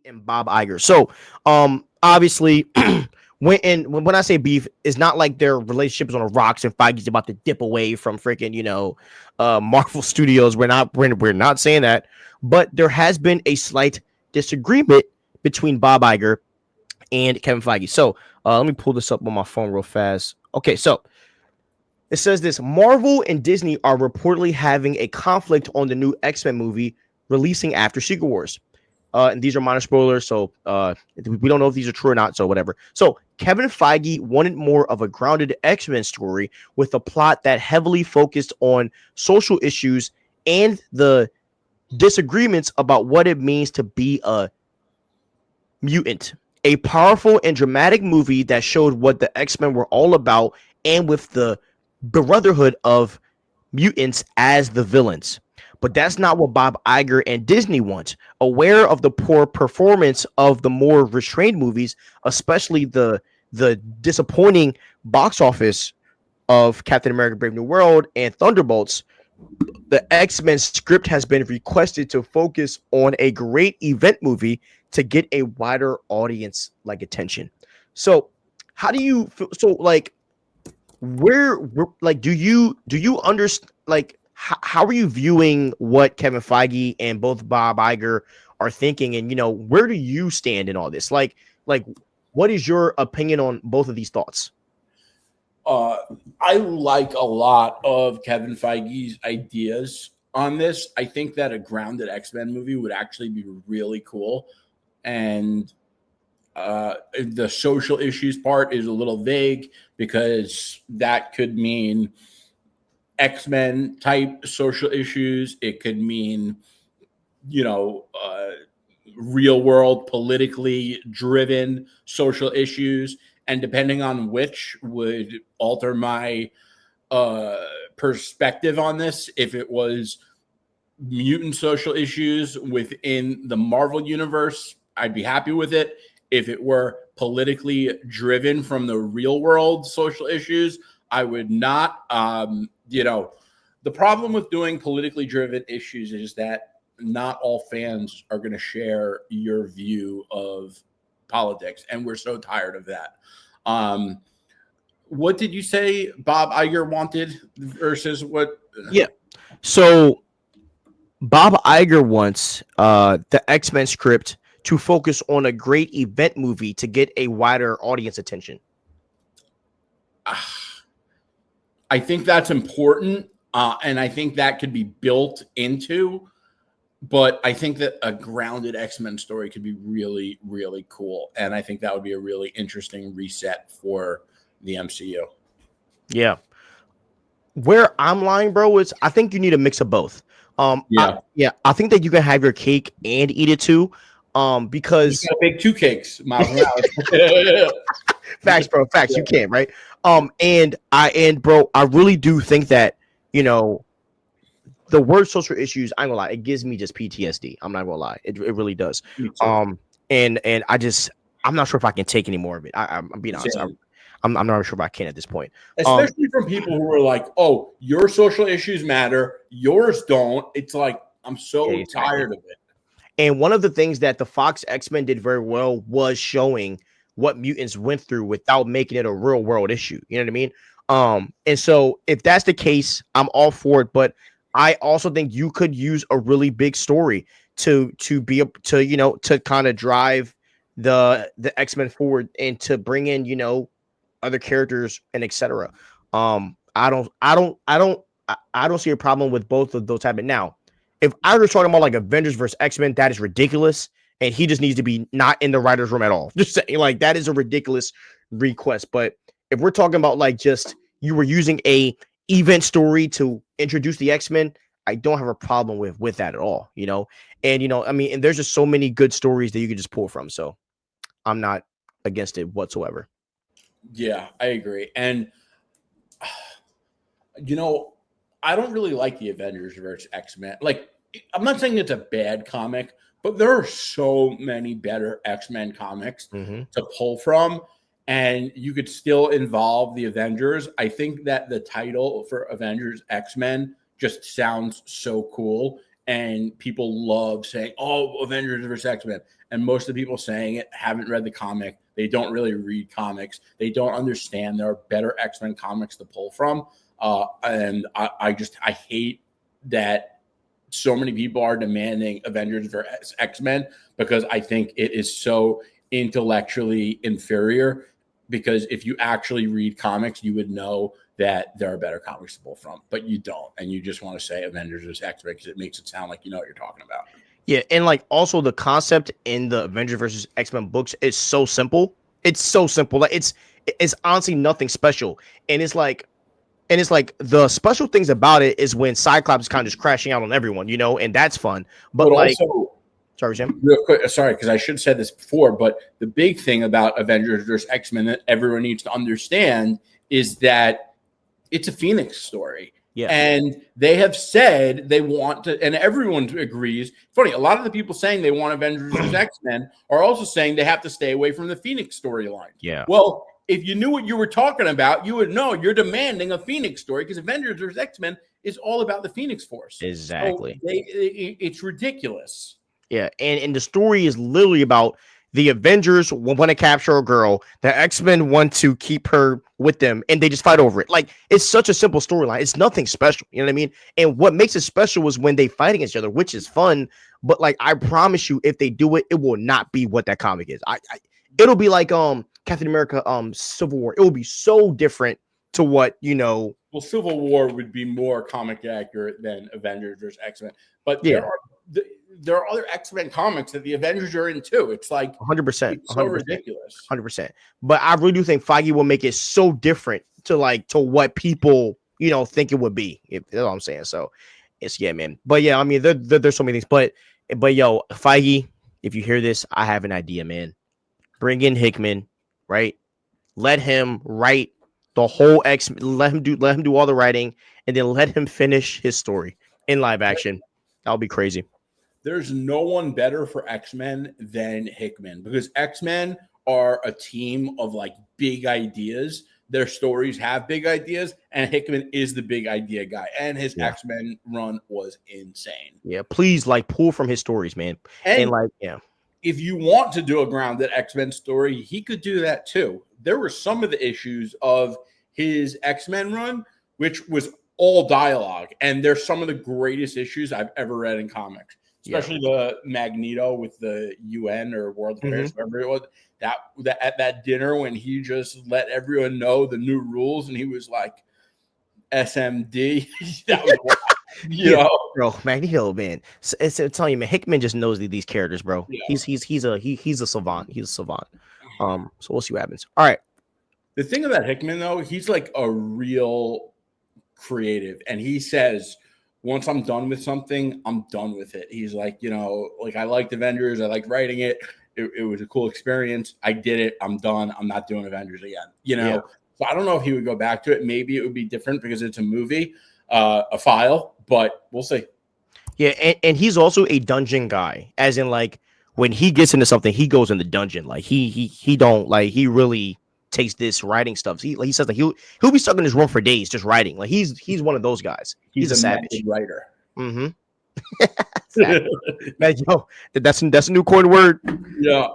and Bob Iger. So, obviously, when I say beef, it's not like their relationship is on the rocks and Feige's about to dip away from freaking Marvel Studios. We're not saying that, but there has been a slight disagreement between Bob Iger and Kevin Feige. So, let me pull this up on my phone real fast. Okay, so it says this: Marvel and Disney are reportedly having a conflict on the new X-Men movie releasing after Secret Wars. And these are minor spoilers, so we don't know if these are true or not, so whatever. So Kevin Feige wanted more of a grounded X-Men story with a plot that heavily focused on social issues and the disagreements about what it means to be a mutant. A powerful and dramatic movie that showed what the X-Men were all about and with the brotherhood of mutants as the villains. But that's not what Bob Iger and Disney want. Aware of the poor performance of the more restrained movies, especially the disappointing box office of Captain America: Brave New World and Thunderbolts, the X-Men script has been requested to focus on a great event movie to get a wider audience attention. So, how do you feel? So, do you understand, how are you viewing what Kevin Feige and both Bob Iger are thinking, and where do you stand in all this? What is your opinion on both of these thoughts? I like a lot of Kevin Feige's ideas on this. I think that a grounded X-Men movie would actually be really cool. And the social issues part is a little vague because that could mean X-Men type social issues. It could mean, real world, politically driven social issues. And depending on which would alter my perspective on this. If it was mutant social issues within the Marvel universe, I'd be happy with it. If it were politically driven from the real world social issues, I would not. The problem with doing politically driven issues is that not all fans are going to share your view of politics, and we're so tired of that. What did you say Bob Iger wanted versus what? Yeah. So Bob Iger wants the X-Men script to focus on a great event movie to get a wider audience attention. I think that's important, and I think that could be built into. But I think that a grounded X-Men story could be really, really cool, and I think that would be a really interesting reset for the MCU. Yeah. Where I'm lying, bro, is I think you need a mix of both. I think that you can have your cake and eat it too. Because you gotta bake two cakes, Miles Morales. Facts, bro. Facts. You can, right? And bro, I really do think that the word social issues, I'm gonna lie, it gives me just PTSD. I'm not gonna lie, it really does. And I'm not sure if I can take any more of it. I'm being honest. I'm not sure if I can at this point. Especially from people who are like, "Oh, your social issues matter, yours don't." It's like I'm so tired of it. And one of the things that the Fox X-Men did very well was showing what mutants went through without making it a real world issue. You know what I mean? And so if that's the case, I'm all for it. But I also think you could use a really big story to kind of drive the X-Men forward and to bring in, other characters and etc. I don't see a problem with both of those happening. Now, if I was talking about like Avengers versus X-Men, that is ridiculous. And he just needs to be not in the writer's room at all. Just saying, that is a ridiculous request. But if we're talking about just you were using a event story to introduce the X-Men, I don't have a problem with that at all. And I mean, and there's just so many good stories that you can just pull from. So I'm not against it whatsoever. Yeah, I agree. And I don't really like the Avengers versus X-Men. I'm not saying it's a bad comic, but there are so many better X-Men comics to pull from, and you could still involve the Avengers. I think that the title for Avengers X-Men just sounds so cool, and people love saying, "Oh, Avengers versus X-Men," and most of the people saying it haven't read the comic. They don't really read comics. They don't understand there are better X-Men comics to pull from. And I hate that so many people are demanding Avengers versus X-Men because I think it is so intellectually inferior. Because if you actually read comics, you would know that there are better comics to pull from, but you don't. And you just want to say Avengers versus X-Men because it makes it sound like you know what you're talking about. Yeah, and like also the concept in the Avengers versus X-Men books is so simple. It's so simple. Like it's honestly nothing special. And it's like the special things about it is when Cyclops is kind of just crashing out on everyone, you know, and that's fun. But like also, sorry, Jim. Real quick, sorry, because I should have said this before, but the big thing about Avengers versus X-Men that everyone needs to understand is that it's a Phoenix story. Yeah. And they have said they want to, and everyone agrees. Funny, a lot of the people saying they want Avengers versus X-Men are also saying they have to stay away from the Phoenix storyline. Yeah. Well, if you knew what you were talking about, you would know you're demanding a Phoenix story because Avengers versus X-Men is all about the Phoenix Force. Exactly. So it's ridiculous. Yeah, and the story is literally about the Avengers want to capture a girl, the X-Men want to keep her with them, and they just fight over it. Like, it's such a simple storyline. It's nothing special. You know what I mean? And what makes it special is when they fight against each other, which is fun. But like, I promise you, if they do it, it will not be what that comic is. It'll be like Captain America Civil War. It will be so different to what, you know. Well, Civil War would be more comic accurate than Avengers versus X-Men. But yeah, there are other X-Men comics that the Avengers are in too. It's like 100%. It's so ridiculous. 100%. But I really do think Feige will make it so different to what people, you know, think it would be. That's all I'm saying. So it's, yeah, man. But yeah, I mean, there's so many things. But yo, Feige, if you hear this, I have an idea, man. Bring in Hickman, right? Let him write the whole let him do all the writing, and then let him finish his story in live action. That'll be crazy. There's no one better for X-Men than Hickman because X-Men are a team of like big ideas. Their stories have big ideas, and Hickman is the big idea guy. And his X-Men run was insane. Yeah, please pull from his stories, man. And if you want to do a grounded X-Men story, he could do that too. There were some of the issues of his X-Men run, which was all dialogue, and they're some of the greatest issues I've ever read in comics. Especially the Magneto with the UN or World Affairs, whatever it was. That at that dinner when he just let everyone know the new rules, and he was like, "SMD." That was wild, you know, bro. Magneto, man. It's telling you, man. Hickman just knows these characters, bro. Yeah. He's a savant. He's a savant. So we'll see what happens. All right. The thing about Hickman, though, he's like a real creative, and he says, once I'm done with something, I'm done with it. He's like, you know, like I liked Avengers. I liked writing it. It was a cool experience. I did it. I'm done. I'm not doing Avengers again. You know, so I don't know if he would go back to it. Maybe it would be different because it's a movie, a file, but we'll see. Yeah, and he's also a dungeon guy, as in like when he gets into something, he goes in the dungeon. Like he don't like he really takes this writing stuff. He says that he'll be stuck in his room for days just writing. Like he's one of those guys. He's a savage writer. Mm-hmm. Man, yo, that's a new coin word. Yeah.